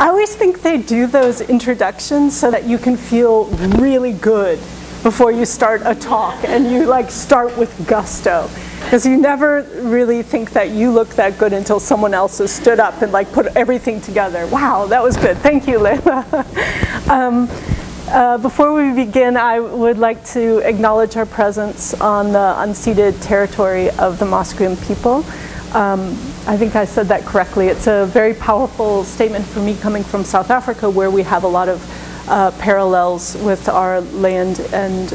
I always think they do those introductions so that you can feel really good before you start a talk, and you like start with gusto. Because you never really think that you look that good until someone else has stood up and like put everything together. Wow, that was good. Thank you, Layla. Before we begin, I would like to acknowledge our presence on the unceded territory of the Musqueam people. I think I said that correctly. It's a very powerful statement for me coming from South Africa, where we have a lot of parallels with our land and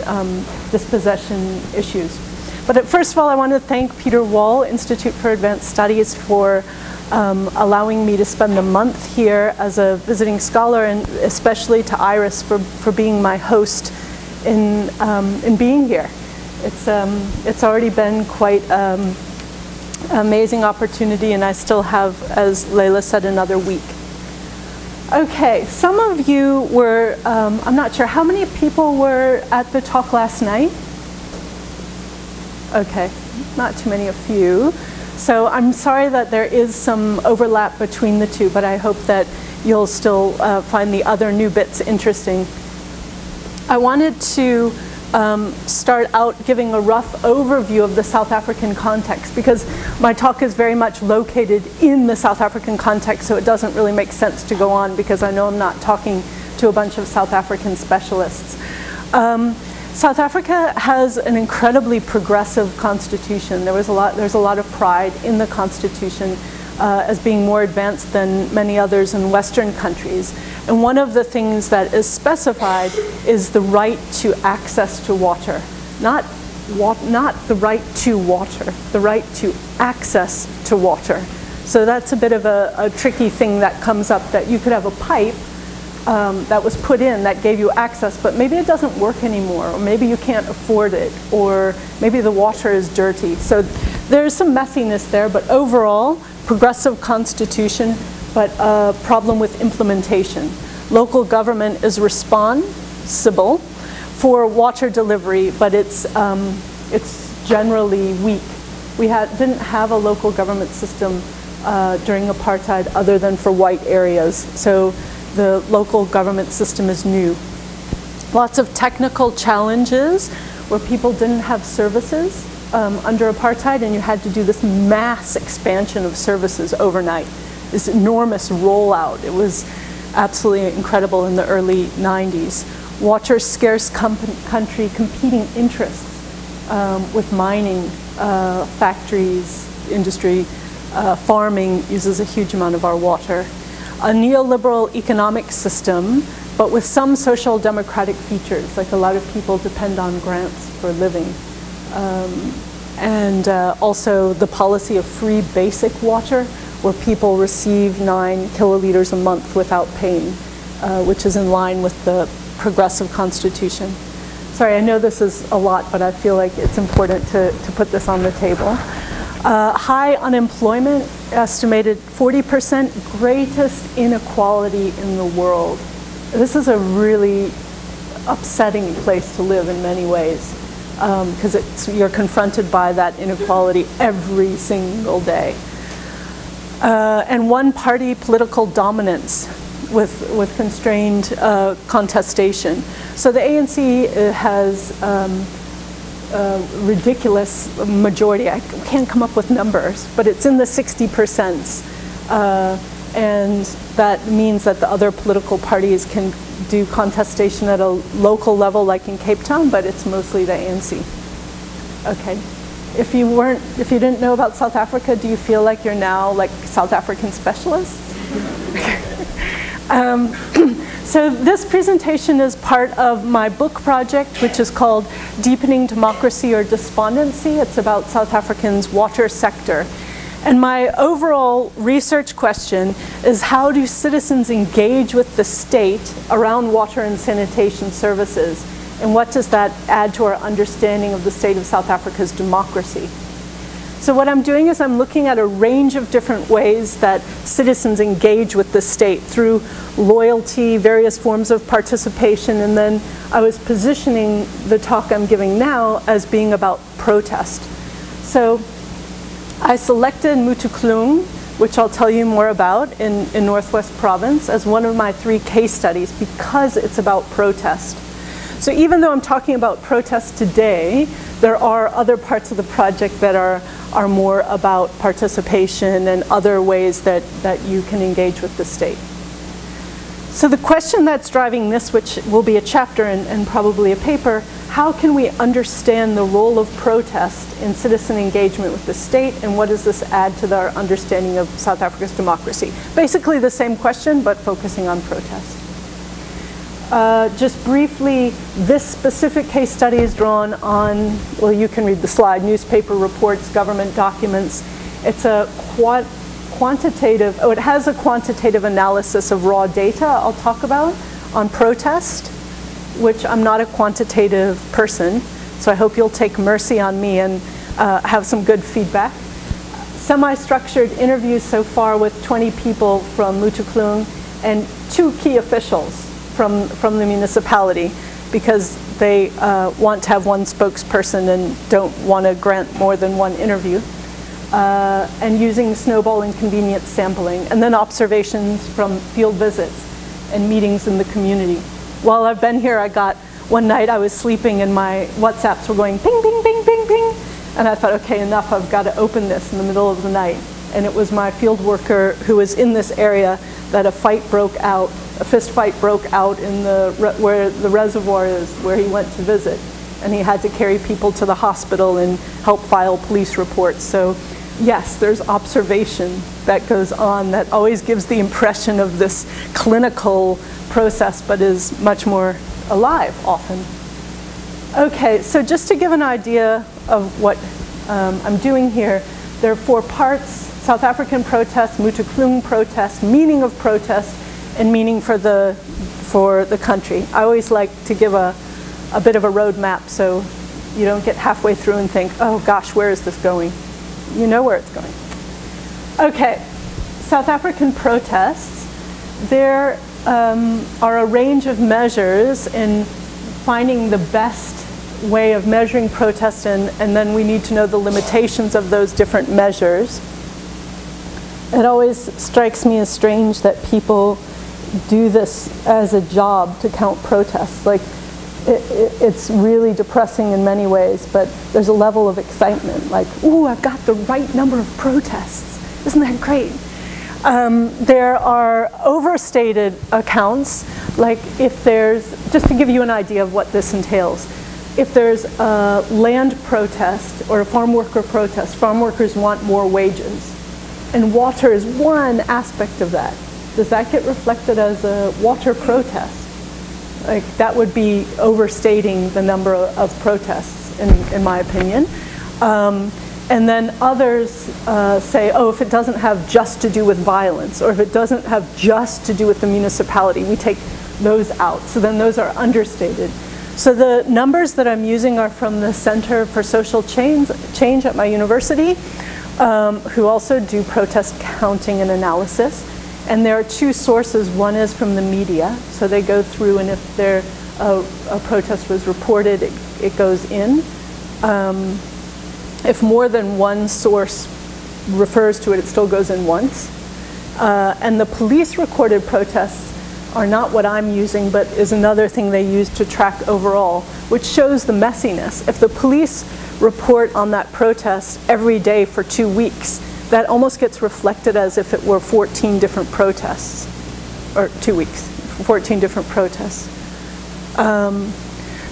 dispossession issues. But first of all, I want to thank Peter Wall, Institute for Advanced Studies, for allowing me to spend the month here as a visiting scholar, and especially to Iris for being my host in being here. It's already been quite amazing opportunity, and I still have, as Layla said, another week. Okay, some of you were, I'm not sure, how many people were at the talk last night? Okay, not too many, a few. So I'm sorry that there is some overlap between the two, but I hope that you'll still find the other new bits interesting. I wanted to start out giving a rough overview of the South African context, because my talk is very much located in the South African context, so it doesn't really make sense to go on, because I know I'm not talking to a bunch of South African specialists. South Africa has an incredibly progressive constitution. There's a lot of pride in the constitution as being more advanced than many others in Western countries. And one of the things that is specified is the right to access to water. Not the right to water, the right to access to water. So that's a bit of a tricky thing that comes up, that you could have a pipe that was put in that gave you access, but maybe it doesn't work anymore, or maybe you can't afford it, or maybe the water is dirty. So there's some messiness there, but overall, progressive constitution, but a problem with implementation. Local government is responsible for water delivery, but it's generally weak. We didn't have a local government system during apartheid other than for white areas. So the local government system is new. Lots of technical challenges where people didn't have services under apartheid, and you had to do this mass expansion of services overnight, this enormous rollout. It was absolutely incredible in the early 90s. Water scarce country, competing interests with mining, factories, industry, farming uses a huge amount of our water. A neoliberal economic system, but with some social democratic features, like a lot of people depend on grants for living. And also the policy of free basic water, where people receive 9 kiloliters a month without paying, which is in line with the progressive constitution. Sorry, I know this is a lot, but I feel like it's important to put this on the table. High unemployment, estimated 40%, greatest inequality in the world. This is a really upsetting place to live in many ways, because you're confronted by that inequality every single day. And one-party political dominance with constrained contestation. So the ANC has ridiculous majority. I can't come up with numbers, but it's in the 60%. And that means that the other political parties can do contestation at a local level, like in Cape Town, but it's mostly the ANC. Okay. If you didn't know about South Africa, do you feel like you're now like South African specialists? So this presentation is part of my book project, which is called Deepening Democracy or Despondency. It's about South Africa's water sector. And my overall research question is, how do citizens engage with the state around water and sanitation services? And what does that add to our understanding of the state of South Africa's democracy? So what I'm doing is I'm looking at a range of different ways that citizens engage with the state through loyalty, various forms of participation, and then I was positioning the talk I'm giving now as being about protest. So I selected Mothutlung, which I'll tell you more about in Northwest Province as one of my 3 case studies because it's about protest. So even though I'm talking about protest today, there are other parts of the project that are more about participation and other ways that you can engage with the state. So the question that's driving this, which will be a chapter and probably a paper, how can we understand the role of protest in citizen engagement with the state, and what does this add to our understanding of South Africa's democracy? Basically the same question, but focusing on protest. Just briefly, this specific case study is drawn on, well, you can read the slide, newspaper reports, government documents. It's a quantitative, it has a quantitative analysis of raw data I'll talk about on protest, which I'm not a quantitative person, so I hope you'll take mercy on me and have some good feedback. Semi-structured interviews so far with 20 people from Mothutlung and 2 key officials from the municipality, because they want to have 1 spokesperson and don't want to grant more than 1 interview. And using snowball and convenience sampling, and then observations from field visits and meetings in the community. While I've been here, one night I was sleeping and my WhatsApps were going ping, ping, ping, ping, ping. And I thought, okay, enough, I've got to open this in the middle of the night. And it was my field worker who was in this area that a fist fight broke out in where the reservoir is, where he went to visit. And he had to carry people to the hospital and help file police reports. So yes, there's observation that goes on that always gives the impression of this clinical process, but is much more alive often. Okay, so just to give an idea of what I'm doing here, there are 4 parts: South African protest, Mothutlung protest, meaning of protest, and meaning for the country. I always like to give a bit of a roadmap so you don't get halfway through and think, oh gosh, where is this going? You know where it's going. Okay, South African protests. There are a range of measures in finding the best way of measuring protest, and then we need to know the limitations of those different measures. It always strikes me as strange that people do this as a job to count protests. Like, it's really depressing in many ways, but there's a level of excitement, like, ooh, I've got the right number of protests. Isn't that great? There are overstated accounts, like if there's, just to give you an idea of what this entails, if there's a land protest or a farm worker protest, farm workers want more wages, and water is one aspect of that. Does that get reflected as a water protest? Like, that would be overstating the number of protests, in my opinion. And then others say, oh, if it doesn't have just to do with violence, or if it doesn't have just to do with the municipality, we take those out. So then those are understated. So the numbers that I'm using are from the Center for Social Change at my university, who also do protest counting and analysis. And there are 2 sources. One is from the media. So they go through, and if a protest was reported, it goes in. If more than one source refers to it, it still goes in once. And the police recorded protests are not what I'm using, but is another thing they use to track overall, which shows the messiness. If the police report on that protest every day for 2 weeks, that almost gets reflected as if it were 14 different protests, or 2 weeks, 14 different protests.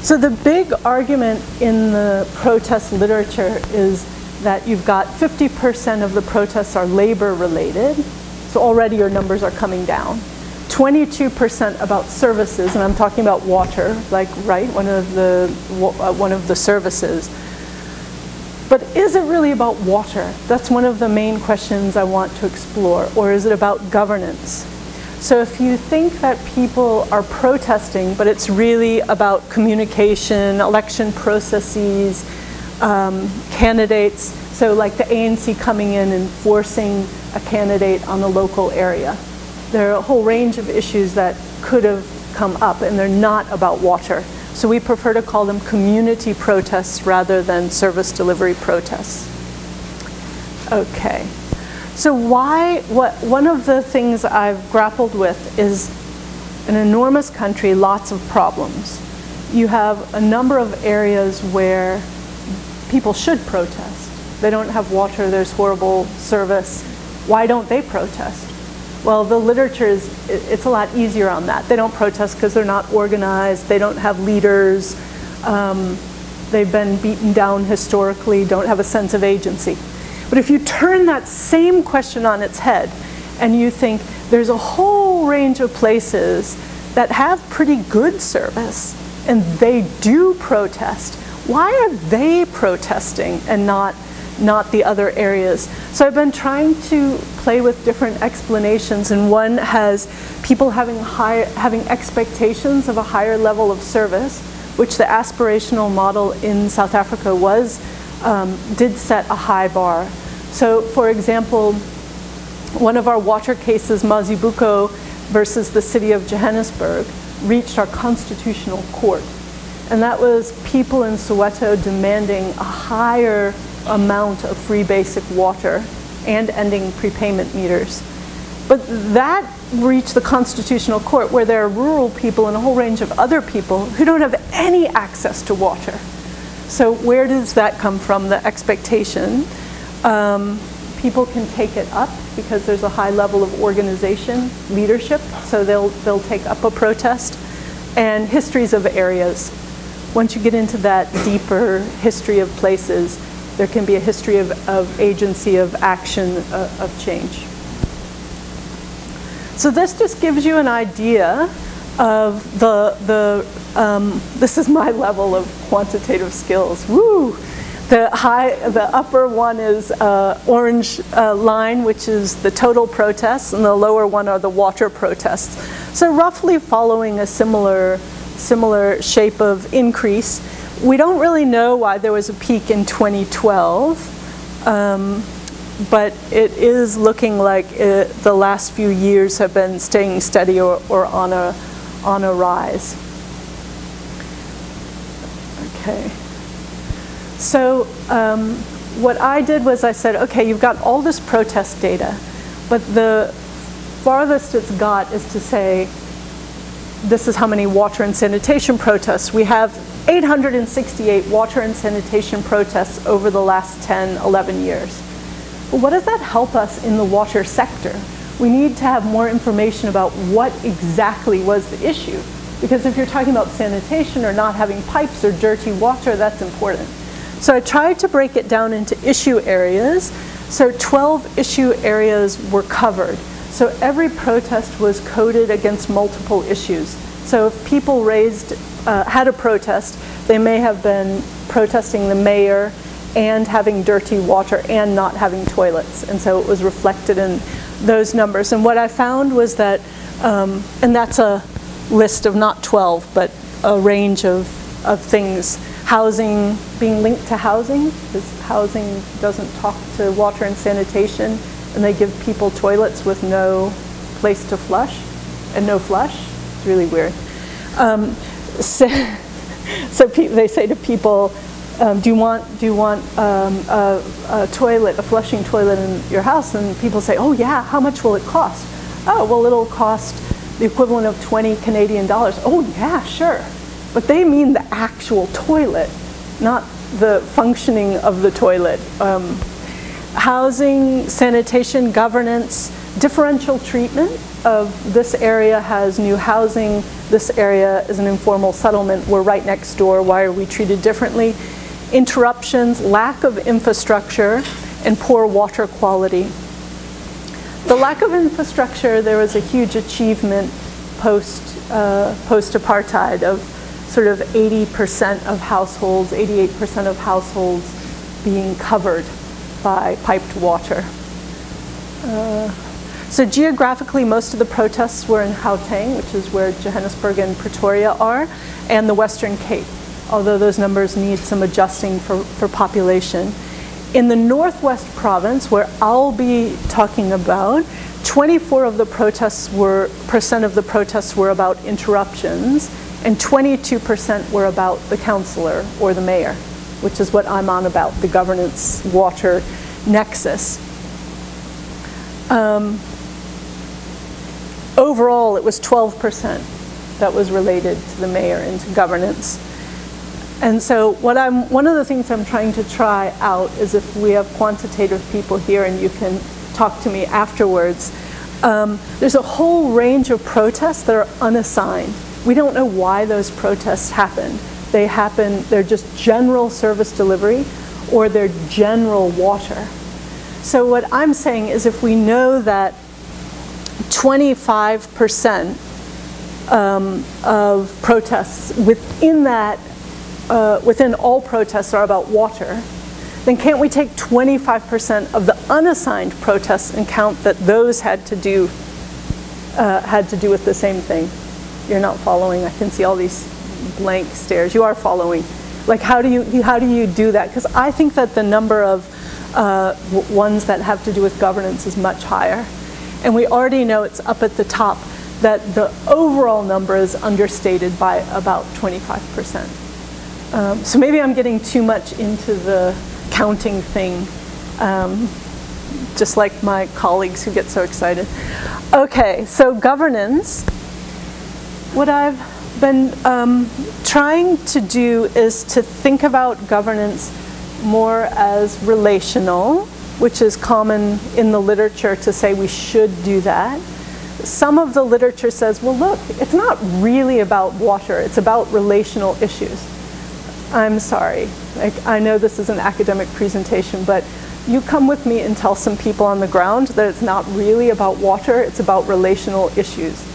So the big argument in the protest literature is that you've got 50% of the protests are labor related, so already your numbers are coming down. 22% about services, and I'm talking about water, like, right, one of the services. But is it really about water? That's one of the main questions I want to explore. Or is it about governance? So if you think that people are protesting, but it's really about communication, election processes, candidates, so like the ANC coming in and forcing a candidate on a local area. There are a whole range of issues that could have come up, and they're not about water. So we prefer to call them community protests rather than service delivery protests. Okay, So one of the things I've grappled with is an enormous country, lots of problems. You have a number of areas where people should protest. They don't have water, there's horrible service. Why don't they protest? Well, the literature it's a lot easier on that. They don't protest because they're not organized, they don't have leaders, they've been beaten down historically, don't have a sense of agency. But if you turn that same question on its head and you think there's a whole range of places that have pretty good service and they do protest, why are they protesting and not the other areas? So I've been trying to play with different explanations, and one has people having expectations of a higher level of service, which the aspirational model in South Africa did set a high bar. So for example, one of our water cases, Mazibuko versus the city of Johannesburg, reached our constitutional court. And that was people in Soweto demanding a higher amount of free basic water and ending prepayment meters. But that reached the constitutional court where there are rural people and a whole range of other people who don't have any access to water. So where does that come from, the expectation? People can take it up because there's a high level of organization, leadership, so they'll take up a protest. And histories of areas. Once you get into that deeper history of places, there can be a history of agency, of action, of change. So this just gives you an idea of this is my level of quantitative skills. Woo! The upper one is orange line, which is the total protests, and the lower one are the water protests. So roughly following a similar shape of increase. We don't really know why there was a peak in 2012, but it is looking like the last few years have been staying steady or on a rise. Okay. So what I did was I said, okay, you've got all this protest data, but the farthest it's got is to say, this is how many water and sanitation protests. We have 868 water and sanitation protests over the last 10, 11 years. But what does that help us in the water sector? We need to have more information about what exactly was the issue. Because if you're talking about sanitation or not having pipes or dirty water, that's important. So I tried to break it down into issue areas. So 12 issue areas were covered. So every protest was coded against multiple issues. So if people had a protest, they may have been protesting the mayor and having dirty water and not having toilets. And so it was reflected in those numbers. And what I found was that, and that's a list of not 12, but a range of things. Housing, being linked to housing, because housing doesn't talk to water and sanitation, and they give people toilets with no place to flush and no flush. It's really weird. So they say to people, do you want a toilet, a flushing toilet in your house? And people say, oh yeah, how much will it cost? Oh, well, it'll cost the equivalent of 20 Canadian dollars. Oh yeah, sure. But they mean the actual toilet, not the functioning of the toilet. Housing, sanitation, governance, differential treatment of this area has new housing, this area is an informal settlement, we're right next door, why are we treated differently? Interruptions, lack of infrastructure, and poor water quality. The lack of infrastructure, there was a huge achievement post-apartheid of sort of 80% of households, 88% of households being covered by piped water. So geographically, most of the protests were in Gauteng, which is where Johannesburg and Pretoria are, and the Western Cape, although those numbers need some adjusting for population. In the Northwest Province, where I'll be talking about, 24% of the protests were about interruptions, and 22% were about the councillor or the mayor, which is what I'm on about, the governance water nexus. Overall, it was 12% that was related to the mayor and to governance. And so one of the things I'm trying to try out is if we have quantitative people here and you can talk to me afterwards, there's a whole range of protests that are unassigned. We don't know why those protests happen. They're just general service delivery or they're general water. So what I'm saying is if we know that 25% of protests within all protests are about water, then can't we take 25% of the unassigned protests and count that those had to do with the same thing? You're not following. I can see all these blank stares. You are following. Like how do you do that? Because I think that the number of ones that have to do with governance is much higher. And we already know it's up at the top that the overall number is understated by about 25%. So maybe I'm getting too much into the counting thing, just like my colleagues who get so excited. Okay, so governance. What I've been trying to do is to think about governance more as relational, which is common in the literature to say we should do that. Some of the literature says, well, look, it's not really about water, it's about relational issues. I'm sorry, I know this is an academic presentation, but you come with me and tell some people on the ground that it's not really about water, it's about relational issues.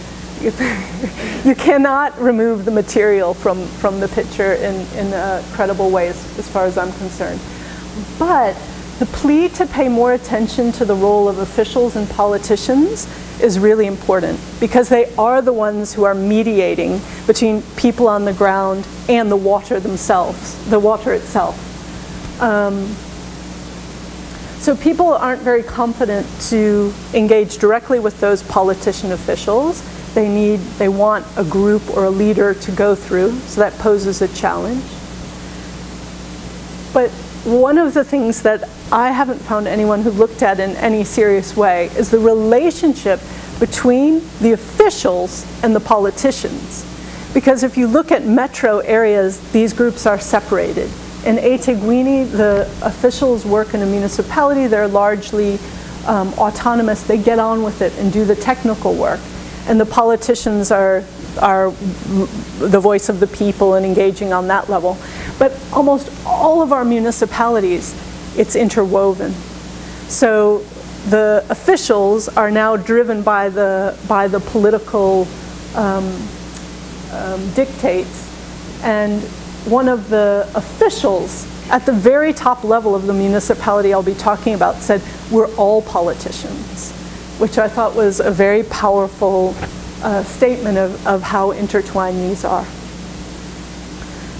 You cannot remove the material from the picture in a credible way as far as I'm concerned. But the plea to pay more attention to the role of officials and politicians is really important because they are the ones who are mediating between people on the ground and the water themselves, the water itself. So people aren't very confident to engage directly with those politician officials. They want a group or a leader to go through, so that poses a challenge. But one of the things that I haven't found anyone who looked at in any serious way is the relationship between the officials and the politicians. Because if you look at metro areas, these groups are separated. In Eteguini, the officials work in a municipality. They're largely autonomous. They get on with it and do the technical work. And the politicians are the voice of the people and engaging on that level. But almost all of our municipalities, it's interwoven. So the officials are now driven by the political dictates. And one of the officials at the very top level of the municipality I'll be talking about said, we're all politicians, which I thought was a very powerful statement of how intertwined these are.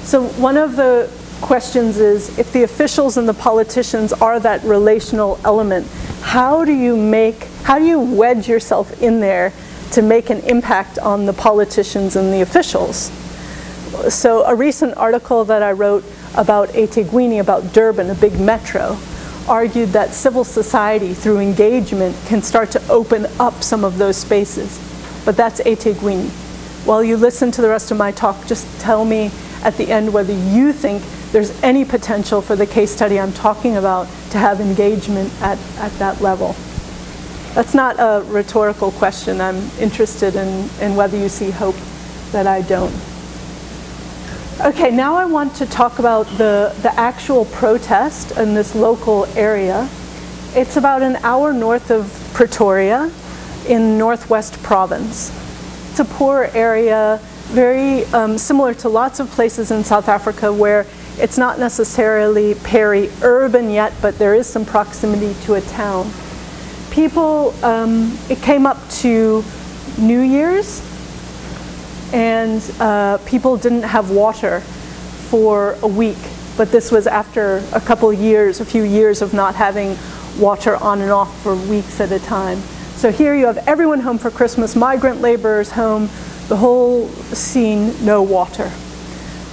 So one of the questions is, if the officials and the politicians are that relational element, how do you wedge yourself in there to make an impact on the politicians and the officials? So a recent article that I wrote about Eteguini, about Durban, a big metro, argued that civil society, through engagement, can start to open up some of those spaces. But that's Eteguini. While you listen to the rest of my talk, just tell me at the end whether you think there's any potential for the case study I'm talking about to have engagement at that level. That's not a rhetorical question. I'm interested in whether you see hope that I don't. Okay, now I want to talk about the actual protest in this local area. It's about an hour north of Pretoria in Northwest Province. It's a poor area, very similar to lots of places in South Africa where it's not necessarily peri-urban yet, but there is some proximity to a town. People, it came up to New Year's, and people didn't have water for a week. But this was after a few years of not having water on and off for weeks at a time. So here you have everyone home for Christmas, migrant laborers home, the whole scene, no water.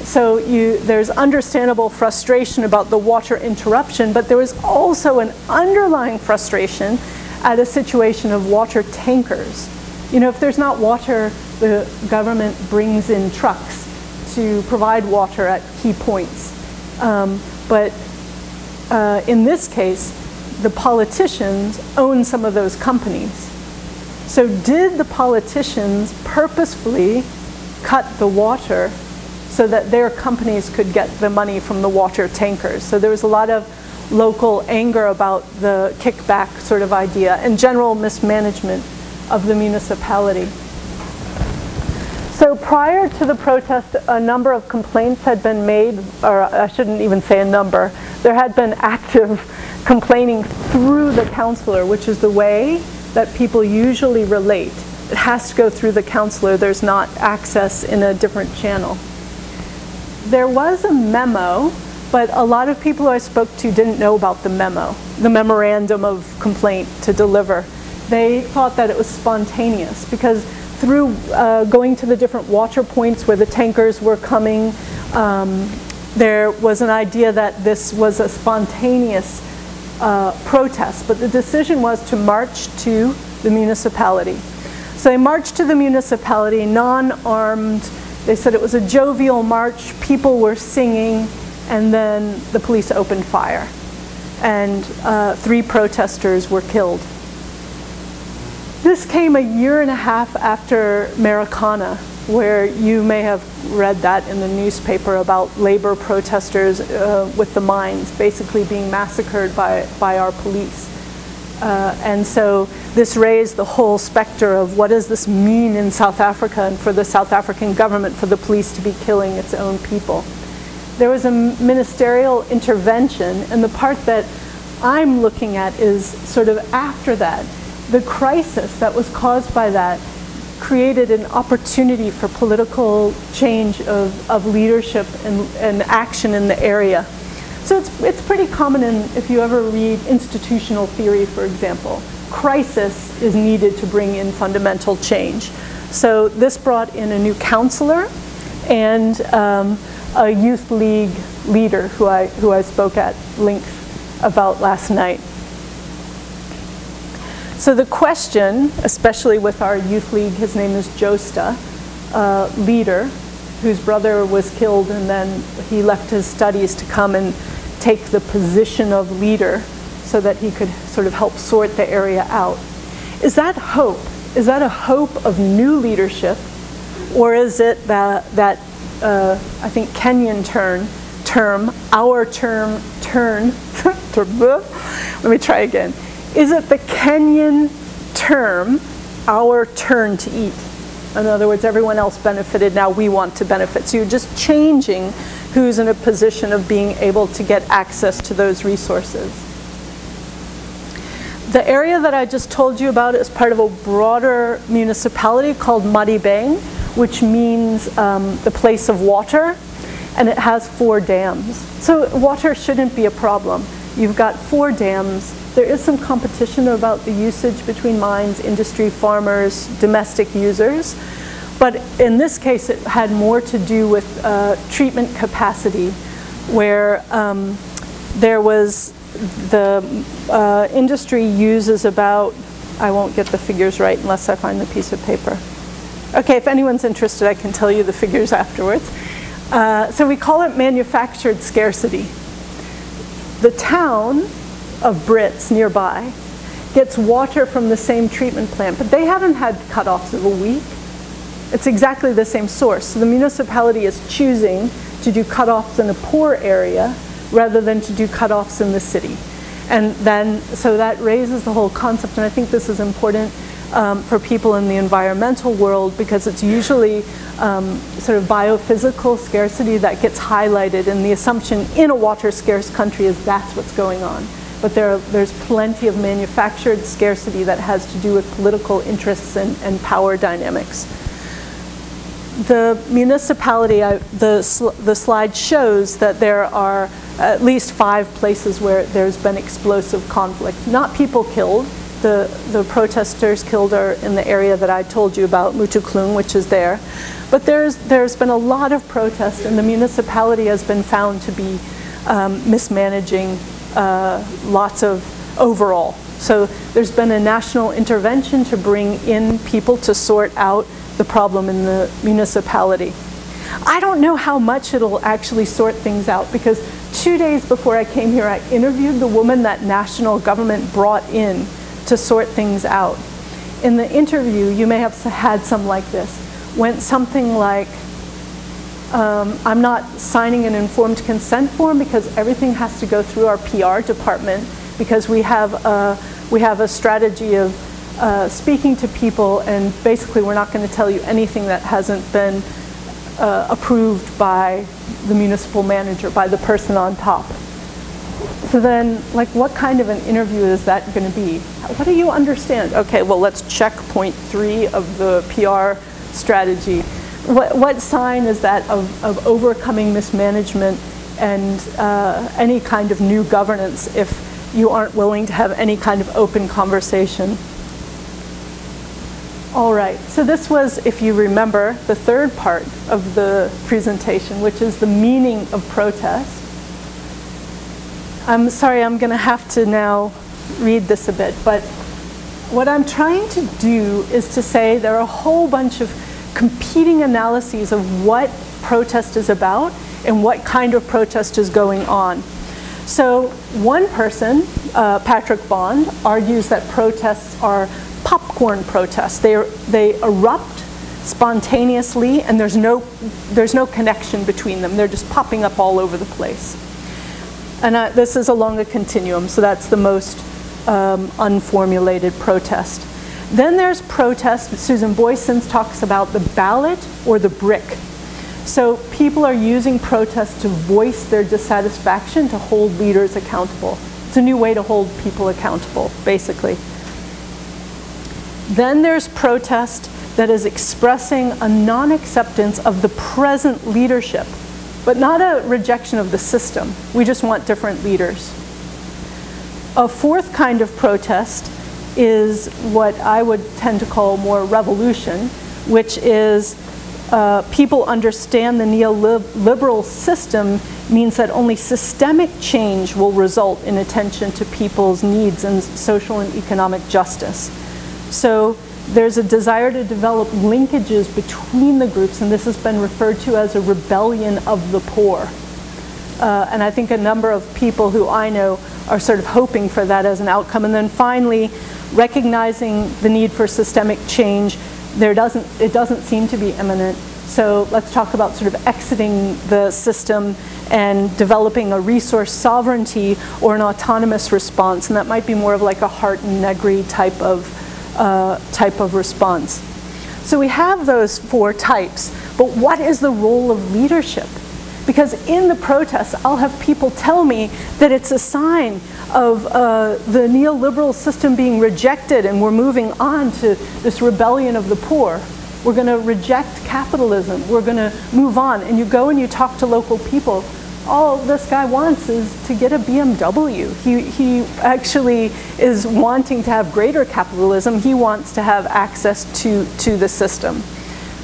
So there's understandable frustration about the water interruption, but there was also an underlying frustration at a situation of water tankers. You know, if there's not water, the government brings in trucks to provide water at key points. But in this case, the politicians own some of those companies. So did the politicians purposefully cut the water so that their companies could get the money from the water tankers? So there was a lot of local anger about the kickback sort of idea and general mismanagement of the municipality. So prior to the protest, a number of complaints had been made, or I shouldn't even say a number. There had been active complaining through the councillor, which is the way that people usually relate. It has to go through the councillor. There's not access in a different channel. There was a memo, but a lot of people who I spoke to didn't know about the memo, the memorandum of complaint to deliver. They thought that it was spontaneous because through going to the different water points where the tankers were coming, there was an idea that this was a spontaneous protest, but the decision was to march to the municipality. So they marched to the municipality, non-armed. They said it was a jovial march, people were singing, and then the police opened fire. And 3 protesters were killed. This came a year and a half after Marikana, where you may have read that in the newspaper about labor protesters with the mines basically being massacred by our police. And so this raised the whole specter of what does this mean in South Africa and for the South African government for the police to be killing its own people. There was a ministerial intervention, and the part that I'm looking at is sort of after that. The crisis that was caused by that created an opportunity for political change of leadership and action in the area. So it's pretty common if you ever read institutional theory, for example. Crisis is needed to bring in fundamental change. So this brought in a new counselor and a youth league leader who I spoke at length about last night. So the question, especially with our youth league, his name is Josta, leader, whose brother was killed and then he left his studies to come and take the position of leader so that he could sort of help sort the area out. Is that hope? Is that a hope of new leadership? Or is it that I think Kenyan term, our turn, let me try again. Is it the Kenyan term, our turn to eat? In other words, everyone else benefited, now we want to benefit. So you're just changing who's in a position of being able to get access to those resources. The area that I just told you about is part of a broader municipality called Madibeng, which means the place of water, and it has 4 dams. So water shouldn't be a problem. You've got 4 dams. There is some competition about the usage between mines, industry, farmers, domestic users. But in this case, it had more to do with treatment capacity, where there was the industry uses about, I won't get the figures right unless I find the piece of paper. Okay, if anyone's interested, I can tell you the figures afterwards. So we call it manufactured scarcity. The town of Brits nearby gets water from the same treatment plant, but they haven't had cutoffs of a week. It's exactly the same source. So the municipality is choosing to do cutoffs in a poor area rather than to do cutoffs in the city. And then, so that raises the whole concept, and I think this is important for people in the environmental world because it's usually sort of biophysical scarcity that gets highlighted, and the assumption in a water scarce country is that's what's going on. But there's plenty of manufactured scarcity that has to do with political interests and power dynamics. The municipality, the slide shows that there are at least 5 places where there's been explosive conflict. Not people killed. The protesters killed are in the area that I told you about, Mothutlung, which is there. But there's been a lot of protest, and the municipality has been found to be mismanaging lots of overall So there's been a national intervention to bring in people to sort out the problem in the municipality. I don't know how much it'll actually sort things out, because 2 days before I came here, I interviewed the woman that national government brought in to sort things out. In the interview, you may have had some like this. Went something like, I'm not signing an informed consent form because everything has to go through our PR department, because we have a strategy of speaking to people, and basically we're not going to tell you anything that hasn't been approved by the municipal manager, by the person on top. So then, like, what kind of an interview is that going to be? What do you understand? Okay, well, let's check point 3 of the PR strategy. What sign is that of overcoming mismanagement and any kind of new governance if you aren't willing to have any kind of open conversation? All right, so this was, if you remember, the third part of the presentation, which is the meaning of protest. I'm sorry, I'm going to have to now read this a bit, but what I'm trying to do is to say there are a whole bunch of competing analyses of what protest is about and what kind of protest is going on. So one person, Patrick Bond, argues that protests are popcorn protests. They erupt spontaneously, and there's no connection between them. They're just popping up all over the place. And this is along a continuum, so that's the most unformulated protest. Then there's protest. Susan Boyson talks about the ballot or the brick. So people are using protest to voice their dissatisfaction, to hold leaders accountable. It's a new way to hold people accountable, basically. Then there's protest that is expressing a non-acceptance of the present leadership, but not a rejection of the system. We just want different leaders. A fourth kind of protest is what I would tend to call more revolution, which is people understand the neoliberal system means that only systemic change will result in attention to people's needs and social and economic justice. So there's a desire to develop linkages between the groups, and this has been referred to as a rebellion of the poor. And I think a number of people who I know are sort of hoping for that as an outcome. And then finally, recognizing the need for systemic change, it doesn't seem to be imminent. So let's talk about sort of exiting the system and developing a resource sovereignty or an autonomous response. And that might be more of like a Hart and Negri type of response. So we have those 4 types, but what is the role of leadership? Because in the protests, I'll have people tell me that it's a sign of the neoliberal system being rejected, and we're moving on to this rebellion of the poor. We're going to reject capitalism. We're going to move on. And you go and you talk to local people. All this guy wants is to get a BMW. He actually is wanting to have greater capitalism. He wants to have access to the system.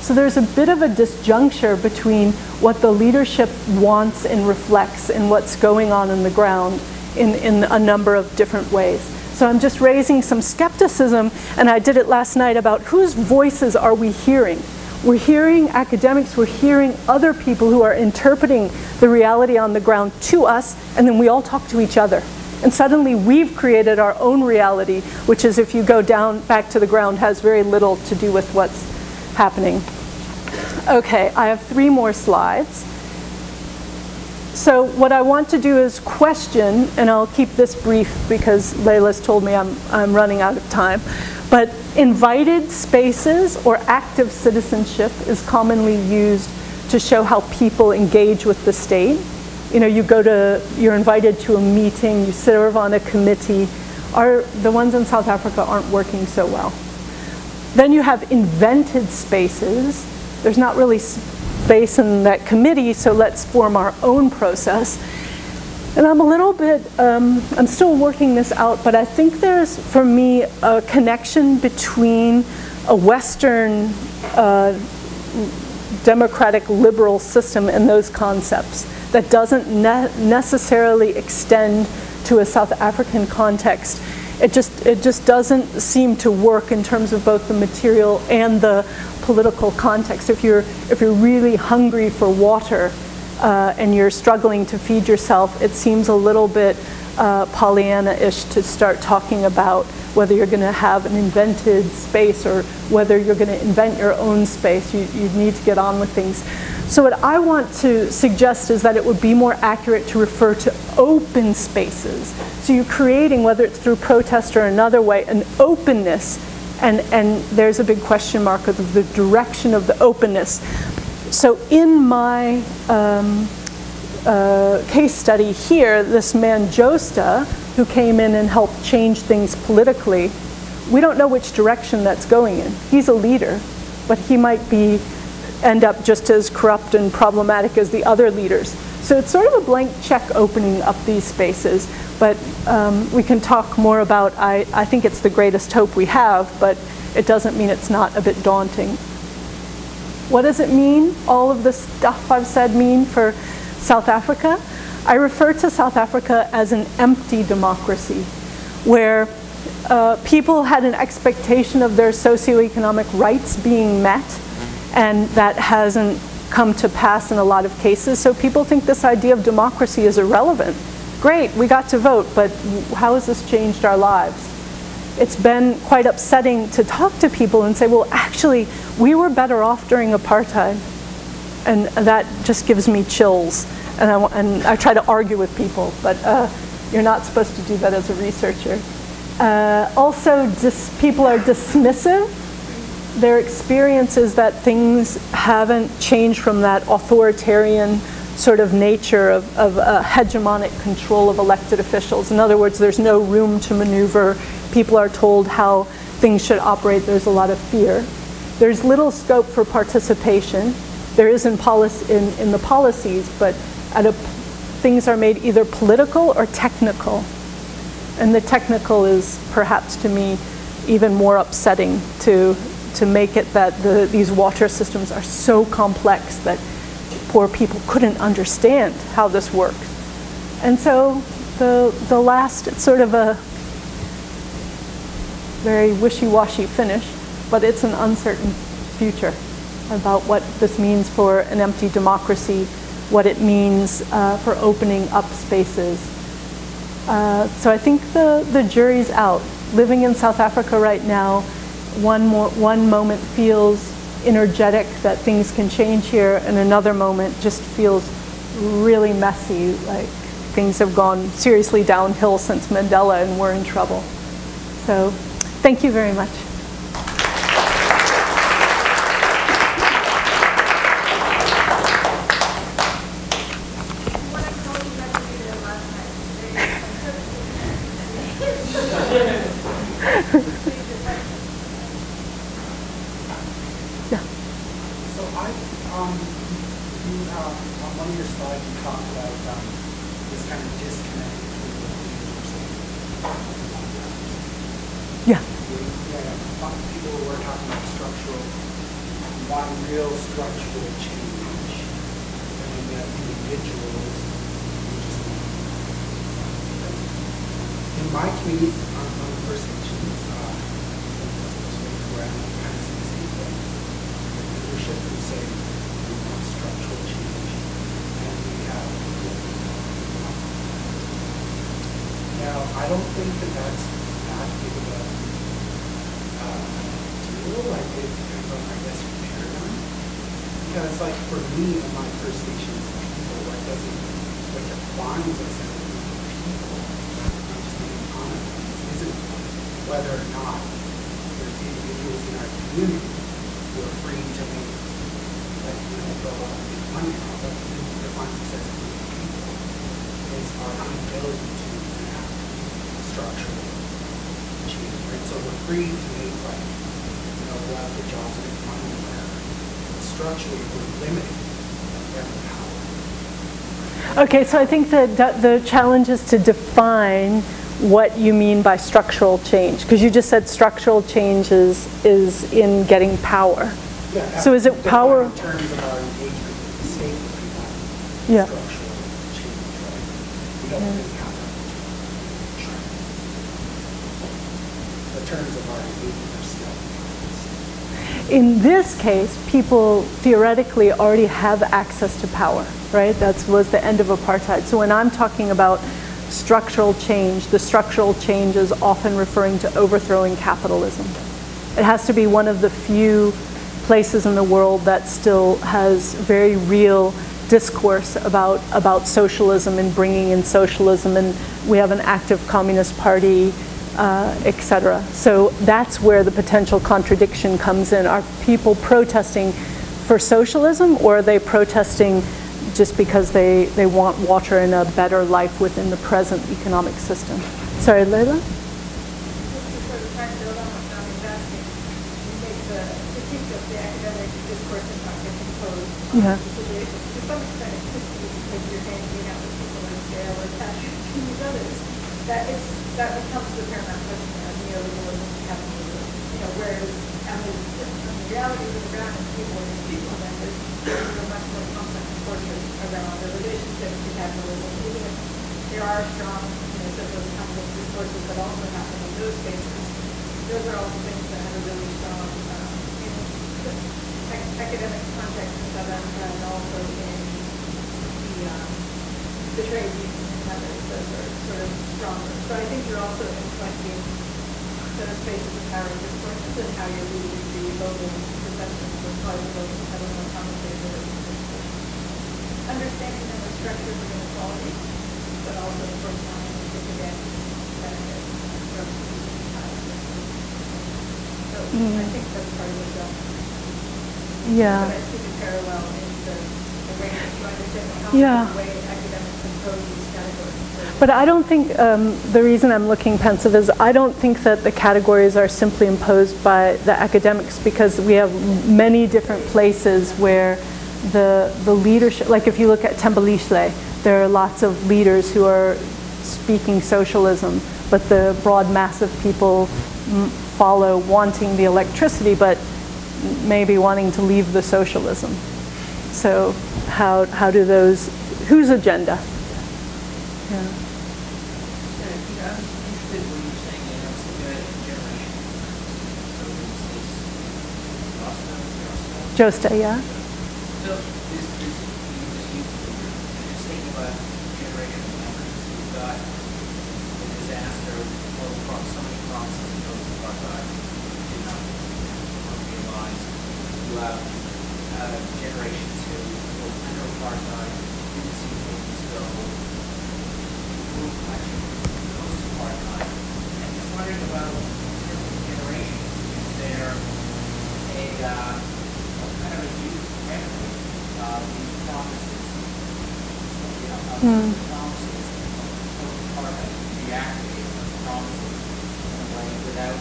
So there's a bit of a disjuncture between what the leadership wants and reflects and what's going on the ground in a number of different ways. So I'm just raising some skepticism, and I did it last night, about whose voices are we hearing? We're hearing academics, we're hearing other people who are interpreting the reality on the ground to us, and then we all talk to each other. And suddenly we've created our own reality, which is, if you go down back to the ground, has very little to do with what's happening. Okay, I have 3 more slides. So what I want to do is question, and I'll keep this brief because Leila's told me I'm running out of time, but invited spaces or active citizenship is commonly used to show how people engage with the state. You know, you're invited to a meeting, you serve on a committee. The ones in South Africa aren't working so well. Then you have invented spaces. There's not really space in that committee, so let's form our own process. And I'm a little bit, I'm still working this out, but I think there's, for me, a connection between a Western democratic liberal system and those concepts that doesn't necessarily extend to a South African context. It just doesn't seem to work in terms of both the material and the political context. If you're really hungry for water and you're struggling to feed yourself, it seems a little bit Pollyanna-ish to start talking about whether you're going to have an invented space or whether you're going to invent your own space. You need to get on with things. So what I want to suggest is that it would be more accurate to refer to open spaces. So you're creating, whether it's through protest or another way, an openness, and there's a big question mark of the direction of the openness. So in my case study here, this man Josta, who came in and helped change things politically, we don't know which direction that's going in. He's a leader, but he might end up just as corrupt and problematic as the other leaders. So it's sort of a blank check opening up these spaces, but we can talk more about, I think it's the greatest hope we have, but it doesn't mean it's not a bit daunting. What does it mean, all of the stuff I've said mean for South Africa? I refer to South Africa as an empty democracy, where people had an expectation of their socioeconomic rights being met, and that hasn't come to pass in a lot of cases. So people think this idea of democracy is irrelevant. Great, we got to vote, but how has this changed our lives? It's been quite upsetting to talk to people and say, well, actually, we were better off during apartheid. And that just gives me chills. And I try to argue with people, but you're not supposed to do that as a researcher. Also, people are dismissive. Their experience is that things haven't changed from that authoritarian sort of nature of hegemonic control of elected officials. In other words, there's no room to maneuver. People are told how things should operate. There's a lot of fear. There's little scope for participation. There is in the policies, but things are made either political or technical. And the technical is perhaps to me even more upsetting to make it that these water systems are so complex that poor people couldn't understand how this works. And so the last, it's sort of a very wishy-washy finish, but it's an uncertain future about what this means for an empty democracy, what it means for opening up spaces. So I think the jury's out. Living in South Africa right now, one moment feels energetic that things can change here, and another moment just feels really messy, like things have gone seriously downhill since Mandela and we're in trouble. So thank you very much. I don't think that's that big of a deal. Like, it depends on, I guess, your paradigm. Because, like, for me, in my First Nations people, what defines us as a group of people, not just the economy, isn't whether or not there's individuals in our community who are free to make, like, go out and make money now. What defines us as a group of people is our inability to structural change, right? So we're free to make, like, go out for jobs and make money and whatever. Structurally, we're limited. We have the power. Okay, so I think that the challenge is to define what you mean by structural change, because you just said structural change is in getting power. Yeah. So is it power? In terms of our engagement with the state, we have structural change, right? We don't really have that. terms of our engagement are still. In this case, people theoretically already have access to power, right? That was the end of apartheid. So when I'm talking about structural change, the structural change is often referring to overthrowing capitalism. It has to be one of the few places in the world that still has very real discourse about socialism and bringing in socialism, and we have an active Communist Party, etc. So that's where the potential contradiction comes in. Are people protesting for socialism, or are they protesting just because they want water and a better life within the present economic system? Sorry, Leila? Yeah. That becomes the paramount question of neoliberalism, capitalism, whereas on the realities of the ground and people and people, then there's a much more complex portion around the relationships to capitalism. Even if there are strong, social capitalist resources that also happen in those spaces, those are also things that have a really strong academic context in South Africa, and also in the trade union and others. Those are sort of stronger. So I think you're also inflecting those spaces of power and discourses and how you're leading to evolving perceptions of plausible and having more complicated relationships. Understanding them as structures of inequality, but also, of course, not to get benefits from power. So I think that's part of the job. Yeah. But I see the parallel in the way that you understand the way academics impose these categories. But I don't think, the reason I'm looking pensive is I don't think that the categories are simply imposed by the academics, because we have many different places where the leadership, like if you look at Thembelihle, there are lots of leaders who are speaking socialism, but the broad mass of people follow wanting the electricity, but maybe wanting to leave the socialism. So how do those, whose agenda? Yeah. Josta, yeah. So this just thinking about generation of memories. We've got the disaster of so many promises and those apartheid did not realize. You have generations who were under apartheid, didn't see things go, who actually post apartheid. And just wondering about different generations. Is there a kind of a youth memory of these promises, promises of apartheid, reacting to those promises in a way without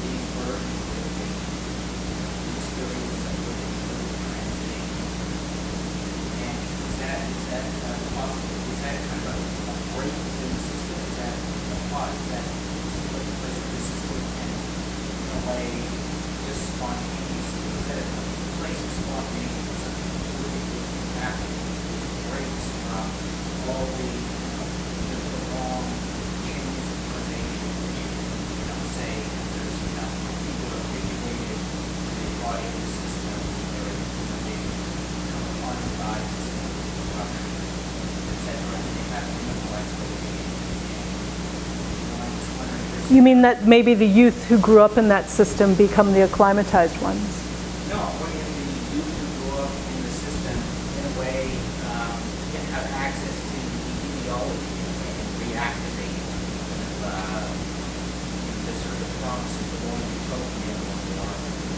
being burdened with the experience of living through the transition. And is that possible? Is that kind of a break within the system? Is that a plot? Is that the place where the system can, in a way, just spontaneously? Is that a place of spontaneity, something really happening, breaks from all the long chains of causation, which, say, there's, people are habituated to the body of the system, or, they become harmed by the system of corruption, etc., and they have no expectation. I'm just wondering if there's... You mean that maybe the youth who grew up in that system become the acclimatized ones? No, what if the youth who grew up in the system, in a way, can have access to the ideology and reactivate the sort of promises of more utopian or more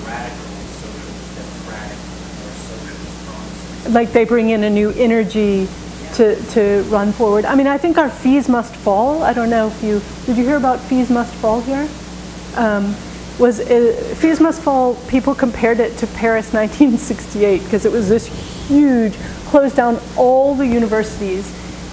radical socialist, democratic, or socialist promises? Like they bring in a new energy to run forward. I mean, I think our fees must fall. I don't know if did you hear about fees must fall here? Fees Must Fall, people compared it to Paris 1968 because it was this huge, closed down all the universities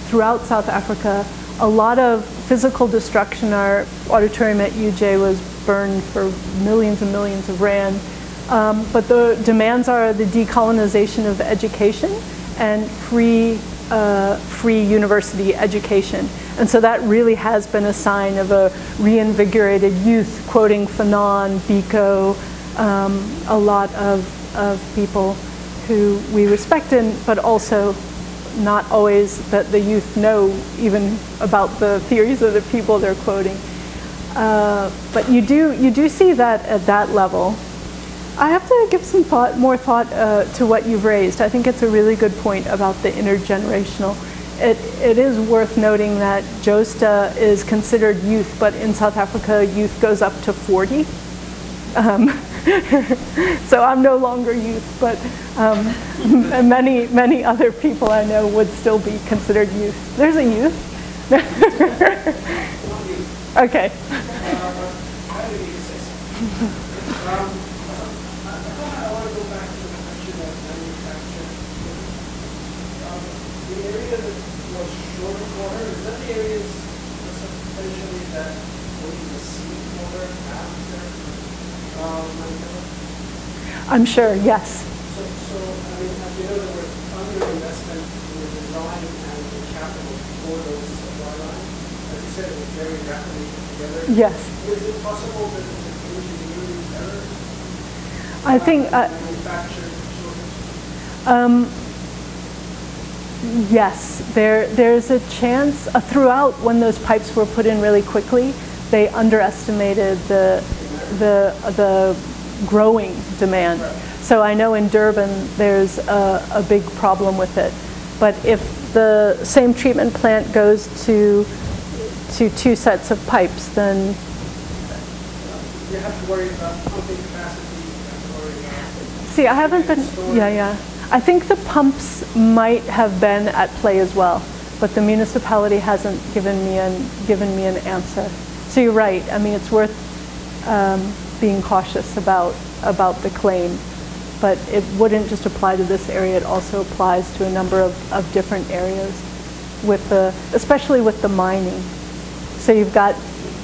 throughout South Africa. A lot of physical destruction. Our auditorium at UJ was burned for millions and millions of rand. But the demands are the decolonization of education and free free university education. And so that really has been a sign of a reinvigorated youth, quoting Fanon, Biko, a lot of people who we respect, but also not always that the youth know even about the theories of the people they're quoting. But you do see that at that level. I have to give some more thought to what you've raised. I think it's a really good point about the intergenerational. It is worth noting that Josta is considered youth, but in South Africa, youth goes up to 40. So I'm no longer youth, but many other people I know would still be considered youth. There's a youth. Okay. The area that was short water, is that the areas essentially that we receive water after I'm sure, yes. So, I mean, as you know, there was underinvestment in the design and the capital for those supply lines. As you said, it was very rapidly put together. Yes. Is it possible that it's an engineering error? I think... manufactured shortage? Yes, there's a chance. Throughout, when those pipes were put in really quickly, they underestimated the growing demand. Right. So I know in Durban there's a big problem with it. But if the same treatment plant goes to 2 sets of pipes, then You have to worry about pumping capacity. You have to worry about. see, I haven't been. Yeah. I think the pumps might have been at play as well, but the municipality hasn't given me an answer. So you're right. I mean, it's worth being cautious about the claim, but it wouldn't just apply to this area. It also applies to a number of different areas, especially with the mining. So you've got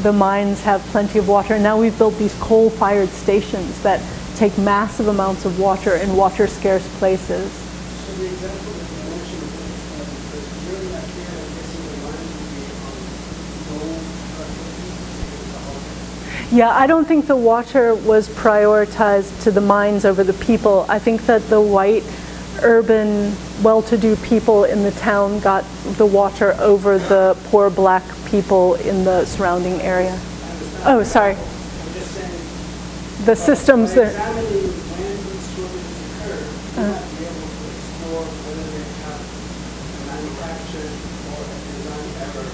the mines have plenty of water. Now we've built these coal-fired stations that take massive amounts of water in water-scarce places. So the example that you mentioned is during that period, I'm guessing the mines would be on Yeah, I don't think the water was prioritized to the mines over the people. I think that the white, urban, well-to-do people in the town got the water over the poor black people in the surrounding area. Oh, sorry. I'm just saying, The systems by that... examining when these shortages occur, you might be able to explore whether they have a manufactured or a design error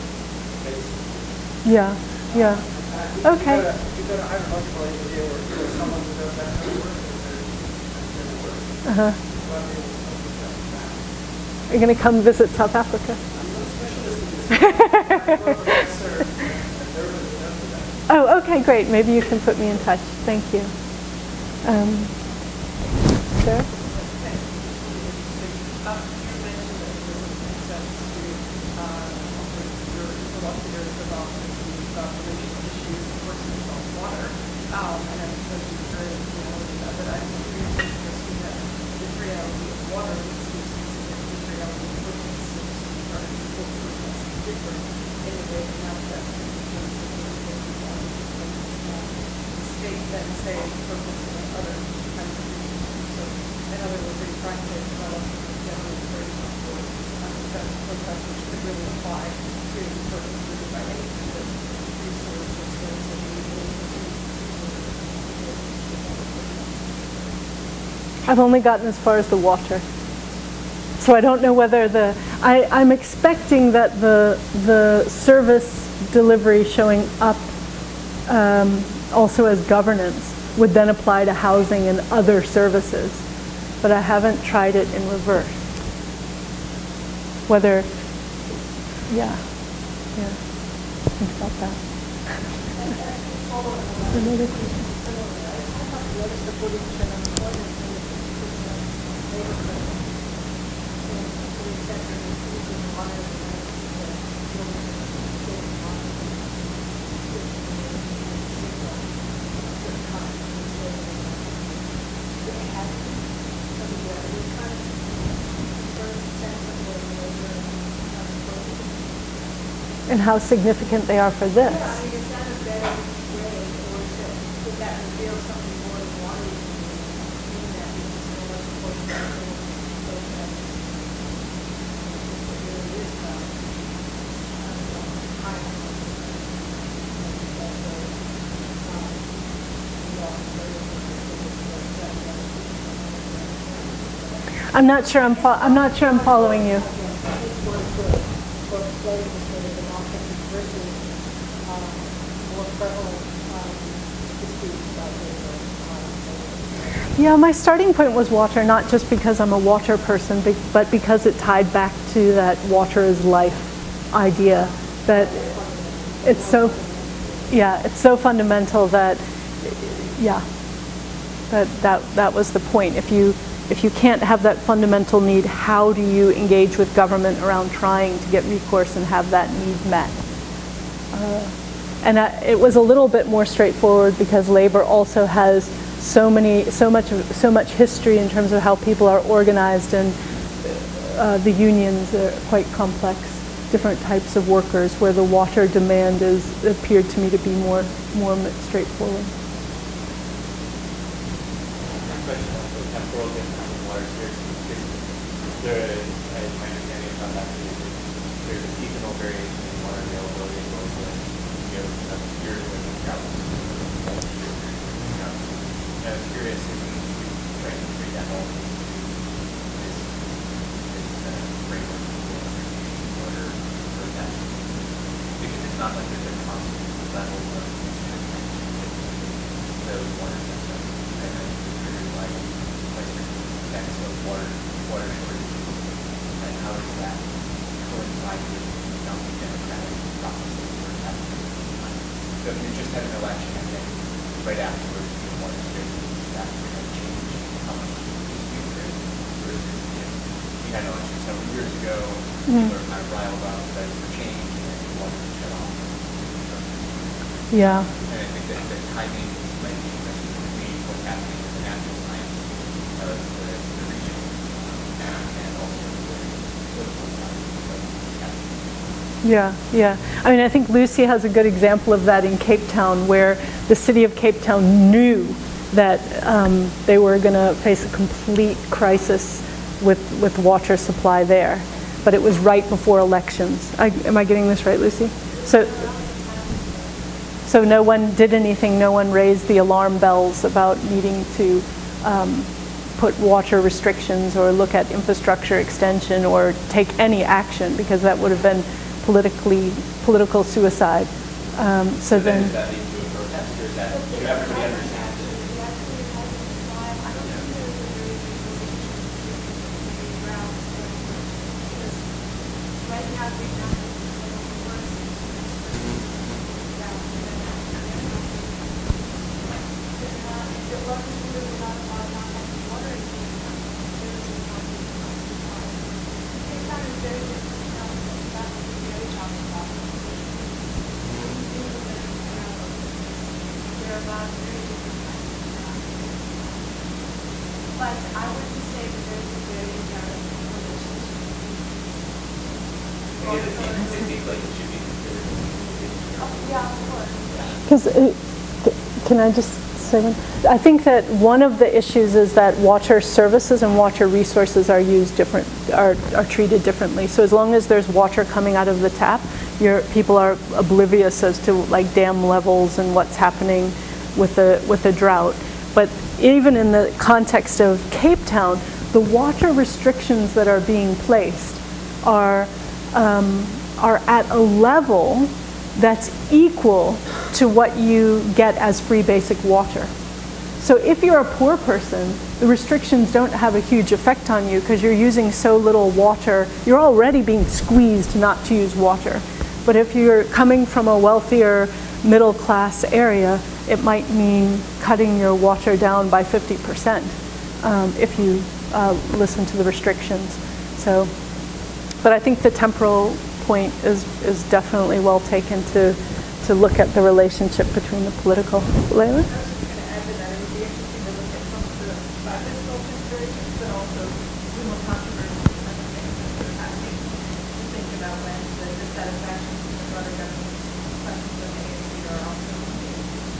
basically. Yeah. Okay. If you've got a hydrological engineer or someone who does that kind of work, then it works. Uh-huh. So I'll be able to look at that. Are you going to come visit South Africa? I'm not a specialist in this. I'm a professor at Durban who does that. Oh, okay, great. Maybe you can put me in touch. Thank you. Sarah? I've only gotten as far as the water. So I don't know whether I'm expecting that the service delivery showing up also as governance would then apply to housing and other services. But I haven't tried it in reverse. Whether, yeah. Think about that. Another question. and how significant they are for this. Yeah, I mean, is that a better way, or would that reveal something more of water in that because so much important so that it really is about I'm not sure I'm following you. Yeah, my starting point was water, not just because I'm a water person, but because it tied back to that water is life idea. That it's so, yeah, it's so fundamental that, yeah, that was the point. If you can't have that fundamental need, how do you engage with government around trying to get recourse and have that need met? It was a little bit more straightforward because labor also has so much history in terms of how people are organized, and the unions are quite complex, different types of workers, where the water demand appeared to me to be more straightforward. My understanding about that is there's a seasonal variation in water availability as well as years worth of drought. I was curious if you try to treat that all this framework for water for that, because it's not like there's a constant level of those water systems and then triggered by effects of water shortage. And how does that coincide with democratic processes for that? So if you just had an election and then right afterwards you want to that would have changed how much dispute there is versus if we had an election several years ago, people are kind of riled up that for change and then you want to shut off. Yeah. And I think that the timing might be between what's happening in the natural science of the region and also Yeah, yeah. I mean, I think Lucy has a good example of that in Cape Town, where the city of Cape Town knew that they were going to face a complete crisis with water supply there. But it was right before elections. Am I getting this right, Lucy? So no one did anything, no one raised the alarm bells about needing to put water restrictions or look at infrastructure extension or take any action, because that would have been political suicide. So then does that lead to a protest, or is that everybody understands it? But I wouldn't say that there's a very direct relationship. It seems like it should be considered. Yeah, of course. because can I just say one? I think that one of the issues is that water services and water resources are are treated differently. So as long as there's water coming out of the tap, people are oblivious as to like dam levels and what's happening with the drought. But even in the context of Cape Town, the water restrictions that are being placed are at a level that's equal to what you get as free basic water. So if you're a poor person, the restrictions don't have a huge effect on you because you're using so little water. You're already being squeezed not to use water. But if you're coming from a wealthier middle class area, it might mean cutting your water down by 50% if you listen to the restrictions. So, but I think the temporal point is definitely well taken to look at the relationship between the political. Layla? broader government questions of ASC are also a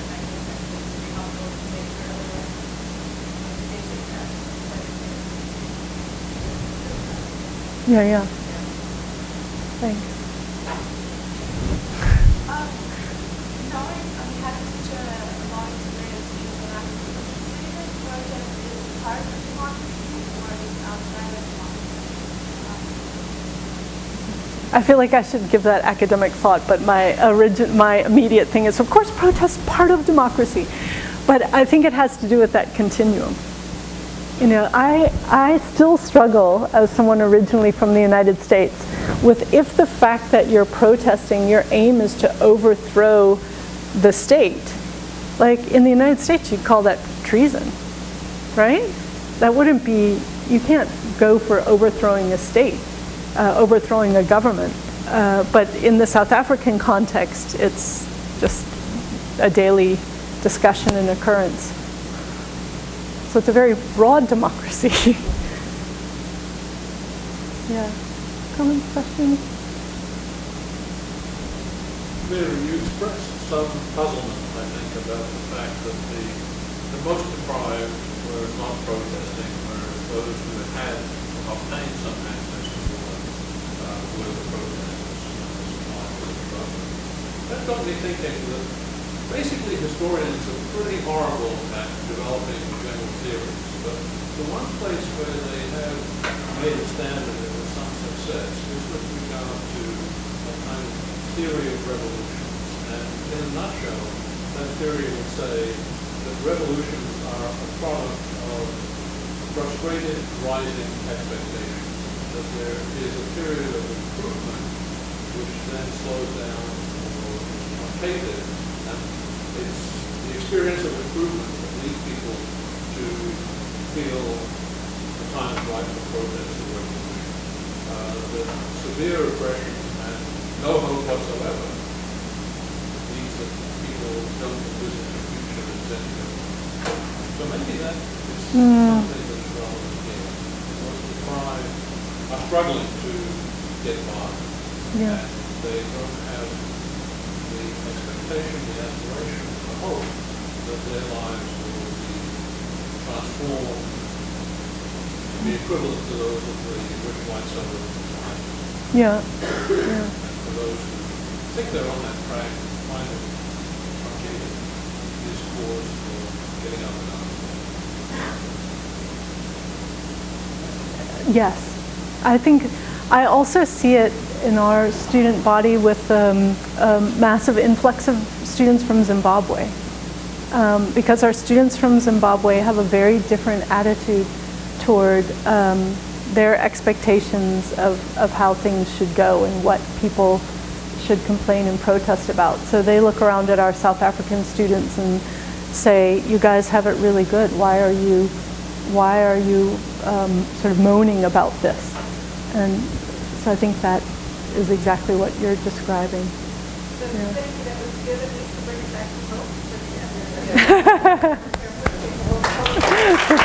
mechanism to be helpful to make sure that we're basic Yeah, yeah. Thanks. Knowing we have such a long experience in democracy, project is part of democracy or is outside of democracy? I feel like I should give that academic thought, but my immediate thing is, of course, protest part of democracy, but I think it has to do with that continuum. You know, I still struggle as someone originally from the United States with if the fact that you're protesting, your aim is to overthrow the state. Like in the United States, you'd call that treason, right? That wouldn't be, you can't go for overthrowing a state, overthrowing a government. But in the South African context, it's just a daily discussion and occurrence. So it's a very broad democracy. Yeah. Comments, questions? Mary, you expressed some puzzlement, I think, about the fact that the most deprived were not protesting, whereas those who had obtained some access to water were the protesters supplying with the drug. That got me thinking that basically historians are pretty horrible at developing general theories, but the one place where they have made a standard and with some success is with regard to a kind of theory of revolutions. And in a nutshell, that theory would say that revolutions are a product of frustrated rising expectations, that there is a period of improvement which then slows down or is truncated. And it's the experience of improvement that leads people to feel the time is right for protest or revolution. The severe oppression and no hope whatsoever means that people don't envisage a future as anything. So maybe that is something that is relevant here. Those deprived are struggling to get by. Yeah. And they don't have the expectation, the aspiration, the hope that their lives will be transformed to be equivalent to those of the rich white suburbs. Yeah. Yeah. For those who think they're on that track, find it truncated is cause for getting up and out. Yes. I think I also see it in our student body with a massive influx of students from Zimbabwe. Because our students from Zimbabwe have a very different attitude toward their expectations of how things should go and what people should complain and protest about. So they look around at our South African students and say, you guys have it really good. Why are you sort of moaning about this? And so I think that is exactly what you're describing. So Yeah. thank you, that was good, at least to bring it back to hope. But yeah.